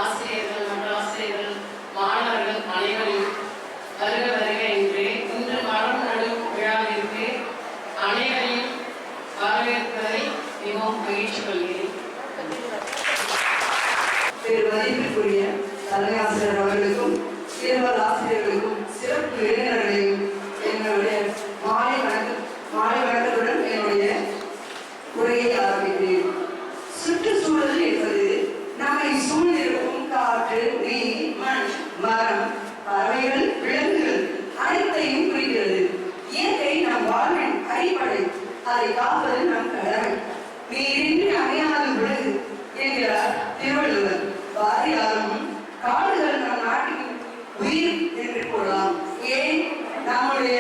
ஆசிரியர்கள் மற்றும் ஆசிரியர்கள், மாணவர்கள் அனைவரையும் வருக வருக என்று இன்று மரம் நடும் விழாவிற்கு அனைவரையும் வரவேற்பதை மிகவும் மகிழ்ச்சி கொள்கிறேன். மதிப்பிற்குரிய தலைமை ஆசிரியர் அவர்களுக்கும் இருவர் ஆசிரியர்களுக்கும் சிறப்பு விருந்தினர்களையும் என்னுடைய மாலை வணக்கத்துடன் என்னுடைய உரையை ஆரம்பிக்கிறேன். சுற்றுச்சூழல் என்பது நம்மை சூழ்ந்திருக்கும் காற்று, நீர், மண், மரம், பறவைகள், விலங்குகள் அனைத்தையும் குறிக்கிறது. இயற்கை நம் வாழ்வின் அடிப்படை. அதை காப்பது நம் கடமை. நீரின்றி அமையாது உலகு என்கிறார் திருவள்ளுவர். பாரதியாரும் காடுகள் நம் நாட்டின் உயிர் என்று கூறலாம். ஏன்? நம்முடைய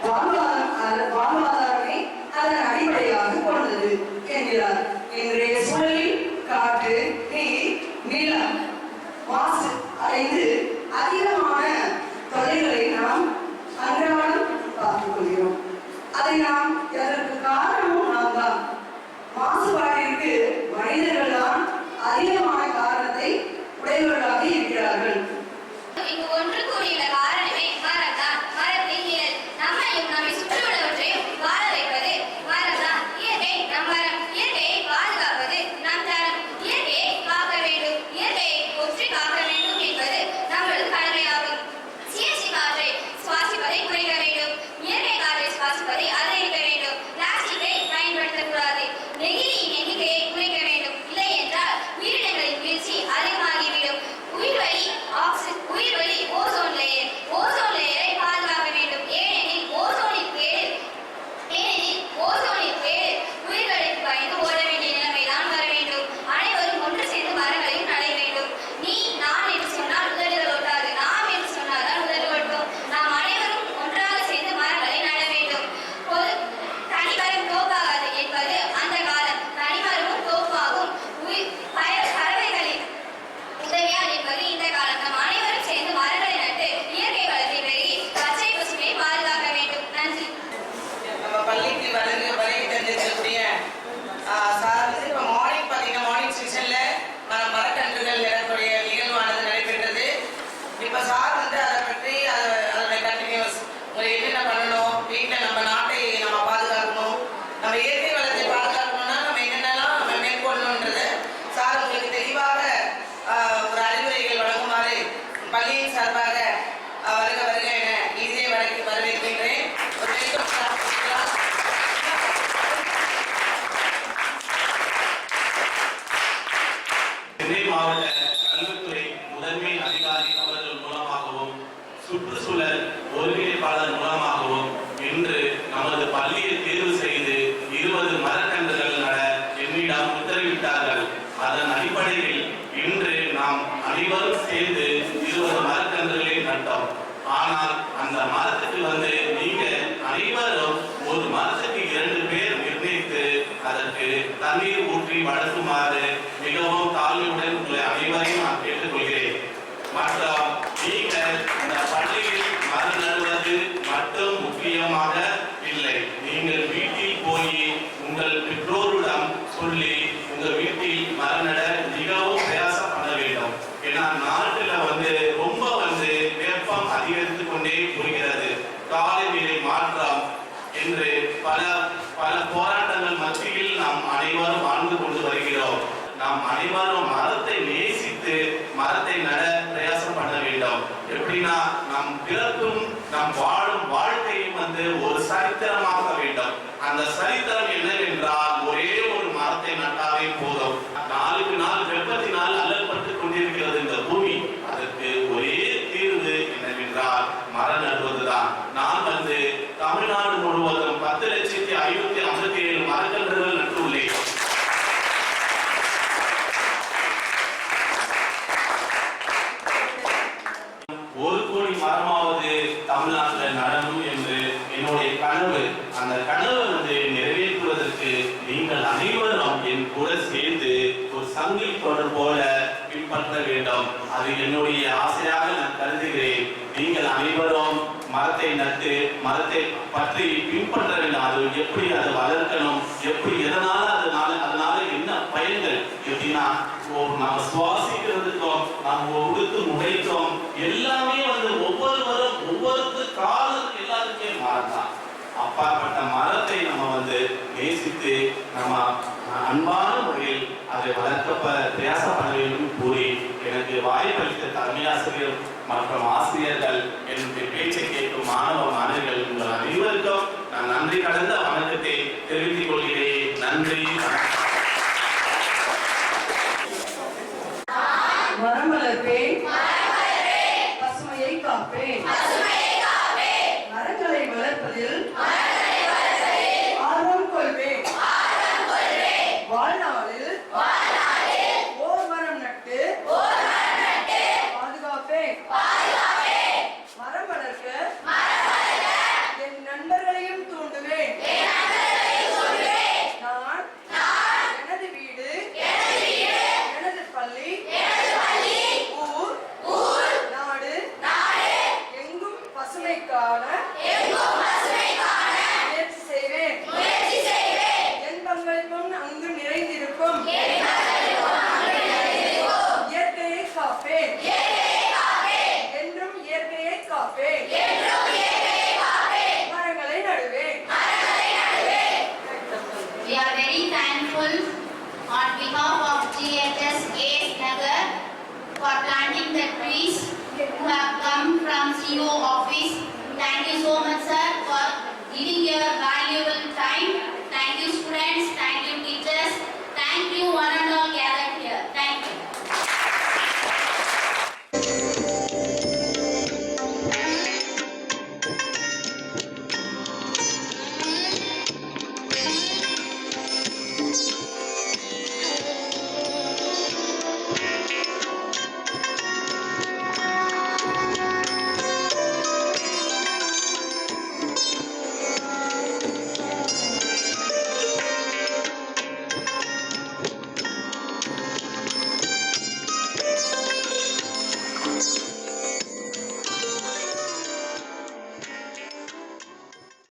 வாழ்வாதாரமே அதன் அடிப்படையாக கொண்டது என்கிறார். இன்றைய சூழலில் காற்று, நீர், நிலம் மாசு அடைந்து அதிகமான தொல்லைகளை நாம் அன்றாடம் பார்த்துக் கொள்கிறோம். அதை நாம் அதற்கு காரணமும் நாம் தான். மாசுபாட்டிற்கு மனிதர்கள் தான் அதிகமான காரணத்தை உடையவர்களாக இருக்கிறார்கள். இங்கு ஒன்று கூடியுள்ள காரணமே மரம் தான். மரத்தின் நிழல் நம்மையும் நம்மை சுற்றியுள்ளவற்றையும் வாழ வைப்பது மரம் தான். இயற்கை நம் மரம். இயற்கையை பாதுகாப்பது நம் தரம். இயற்கையை காக்க வேண்டும், இயற்கையை ஒற்றி காக்க வேண்டும் என்பது நமது கடமையாகும். சிஎஸ்சி காற்றை சுவாசிப்பதை குறைக்க வேண்டும். இயற்கை காற்றை சுவாசிப்பதை அதிகரிக்க வேண்டும். பிளாஸ்டிக்கை பயன்படுத்தக்கூடாது. நெகிழியின் எண்ணிக்கையை குறைக்க வேண்டும். இல்லை என்றால் உயிரினங்களின் வீழ்ச்சி அதிகமாகிவிடும். உயிர் வழி ஓசோன் லேயரை பாதுகாக்க வேண்டும். ஏனெனில் ஓசோனின் கேடு உயிர்களுக்கு பயந்து ஓட வேண்டிய நிலைமைதான் வர வேண்டும். அனைவரும் ஒன்று சேர்ந்து மரங்களையும் நட வேண்டும். நீ நான் என்று சொன்னால் உதடுகள் ஒட்டாது, நாம் என்று சொன்னால்தான் உதடுகள் ஒட்டும். நாம் அனைவரும் ஒன்றாக சேர்ந்து மரங்களை நட வேண்டும். தனிமரம் தோப்பாகாது என்பது அந்த காலம். தனிமரமும் தோப்பாகும். பறவைகளின் உதவியால் என்பது இந்த காலம். நம் அனைவரும் சேர்ந்து மரங்களை நட்டு இயற்கை வளத்தை பெருகி பச்சை பசுமையை பாதுகாக்க வேண்டும். நன்றி. நம்ம பள்ளிக்கு வருகை தந்திருக்கக்கூடிய சார் இப்போ மார்னிங் பார்த்தீங்கன்னா மார்னிங் செஷன்ல மரக்கன்றுகள் நடக்கூடிய நிகழ்வானது நடைபெற்றது. இப்போ சார் அதை பற்றி அதோட கண்டினியூஸ் என்னென்ன பண்ணணும், வீட்டில் நம்ம நாட்டை நம்ம பாதுகாக்கணும், நம்ம இயற்கை வளத்தை பாதுகாக்கணும்னா நம்ம என்னென்னலாம் நம்ம மேற்கொள்ளணுன்றது சார் உங்களுக்கு தெளிவாக ஒரு அறிவுரைகள் வழங்குமாறு பள்ளியின் சார்பாக வருக வருக என இதே வழக்கு வரவேற்கின்றேன். சென்னை மாவட்ட கல்வித்துறை முதன்மை அதிகாரி அவர்கள் மூலமாகவும் சுற்றுச்சூழல் ஒருங்கிணைப்பாளர் மூலமாகவும் இன்று நமது பள்ளியை தேர்வு செய்து 20 மரக்கன்றுகள் நட என்னிடம் உத்தரவிட்டார்கள். அதன் அடிப்படையில் இன்று நாம் அனைவரும் சேர்ந்து 20 மரக்கன்றுகளை நட்டோம். ஆனால் அந்த மரத்துக்கு நீங்க அனைவரும் ஒரு மரத்துக்கு 2 பேர் நிர்ணயித்து அதற்கு தண்ணீர் ஊற்றி வளர்க்குமாறு மிகவும் தாழ்மையுடன் உங்களை அனைவரையும் நான் கேட்டுக்கொள்கிறேன். மற்றும் நீங்கள் இந்த பள்ளியில் மரம் நடுவது மட்டும் முக்கியமாக இல்லை. நீங்கள் வீட்டில் போய் உங்கள் பெற்றோரிடம் சொல்லி உங்கள் வீட்டில் மரம் நட மிகவும் பிரயாசம் பண்ண வேண்டும். ஏன்னா நாட்டில் ரொம்ப வெப்பம் அதிகரித்துக் கொண்டே போகிறது. காலநிலை மாற்றம் என்று பல போராட்டங்கள் மத்தியில் நாம் அனைவரும் வாழ்ந்து கொண்டு வருகிறோம். நாம் அனைவரும் மரத்தை நேசித்து மரத்தை நட பிரயாசம் பண்ண வேண்டும். எப்படின்னா நம் பிறப்பும் நம் வாழும் வாழ்க்கையும் ஒரு சரித்திரமாக வேண்டும். அந்த சரித்திரம் என்னவென்றால் ஒரே ஒரு மரத்தை நட்டாவே போதும். நாளுக்கு நாள் வெப்பத்தினால் அல்லல்பட்டுக் கொண்டிருக்கிறது இந்த பூமி. அதற்கு ஒரே தீர்வு என்னவென்றால் மரம் நடுவதுதான். நான் தமிழ்நாடு முழுவதும் 10,557 மரக்கன்றுகள் நட்டுள்ளேன். ஒரு கோடி மரமாவது தமிழ்நாட்டில் நடணும் என்று என்னுடைய கனவு. அந்த கனவு நிறைவேற்றுவதற்கு நீங்கள் அனைவரும் என் கூட சேர்ந்து ஒரு சங்கிலி தொடர் போல பின்பற்ற வேண்டும். அது என்னுடைய ஆசையாக நான் கருதுகிறேன். நீங்கள் அனைவரும் மரத்தை நட்டு மரத்தை பற்றி பின்பற்ற வேண்டும். அது எப்படி அதை வளர்க்கணும், எப்படி எதனால அதனால என்ன பயன்கள் எப்படின்னா நம்ம சுவாசிக்கிறதுக்கும் நாம் உடுத்து முளைத்தோம் எல்லாமே வந்து ஒவ்வொருவரும் ஒவ்வொருக்கு காலத்துக்கு எல்லாத்துக்குமே மரம் தான். அப்பாற்பட்ட மரத்தை நம்ம வந்து நேசித்து நம்ம அன்பான முறையில் அதை வளர்க்க பிரயாசப்பட வேண்டும் கூறி எனக்கு வாய்ப்பளித்த தலைமையாசிரியர் மற்றும் ஆசிரியர்கள் என்னுடைய பேச்சை கேட்கும் மாணவ மாணவிகள் உங்கள் அனைவருக்கும் நான் நன்றி கலந்த வணக்கத்தை தெரிவித்துக் கொள்கிறேன். நன்றி. மரம் வளர்ப்பேன், பசுமையை காப்பேன், மரங்களை வளர்ப்பதில் ஆர்வம் கொள்வேன், வாழ்நாளில் ஓர் மரம் நட்டு பாதுகாப்பேன், மரம் வளர்க்க என் நண்பர்களையும் தூண்டுவேன். நான் எனது வீடு, எனது பள்ளி, ஊர், நாடு எங்கும் பசுமைக்கான முயற்சி செய்வேன். என் பங்களிப்பும் அங்கு நிறைந்திருக்கும். இயற்கையை காப்பேன், என்றும் இயற்கையை காப்பேன், மரங்களை நடுவேன். We are very thankful on behalf of GHS AS Nagar for planting the trees who have come from CO office. Thank you so much, sir, for giving your valuable time